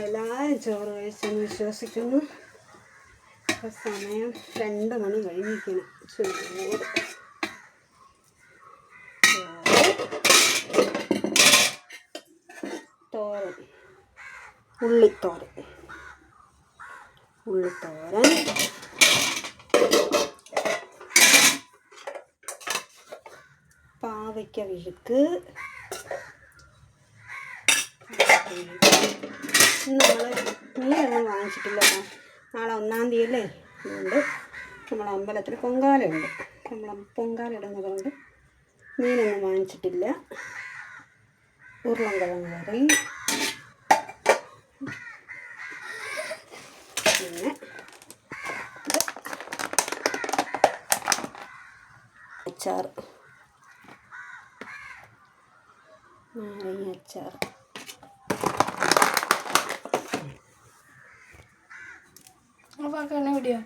എല്ലാവരും ചോറ് കഴിച്ചെന്ന് വിശ്വസിക്കുന്നു. ഇപ്പോൾ സമയം 2 മണി കഴിഞ്ഞിരിക്കണം. ചോറ് തോരൻ, ഉള്ളിത്തോരൻ, പാവയ്ക്ക വിഴുക്ക്. നമ്മൾ മീനൊന്നും വാങ്ങിച്ചിട്ടില്ല. നാളെ 1-ാം തീയതി അല്ലേ, അതുകൊണ്ട് നമ്മൾ അമ്പലത്തിൽ പൊങ്കാലയുണ്ട്. നമ്മൾ പൊങ്കാല ഇടുന്നതുകൊണ്ട് മീനൊന്നും വാങ്ങിച്ചിട്ടില്ല. ഉരുളൻകിഴങ്ങ് കറി, പിന്നെ അച്ചാർ, നാരങ്ങ അച്ചാർ. വീഡിയോ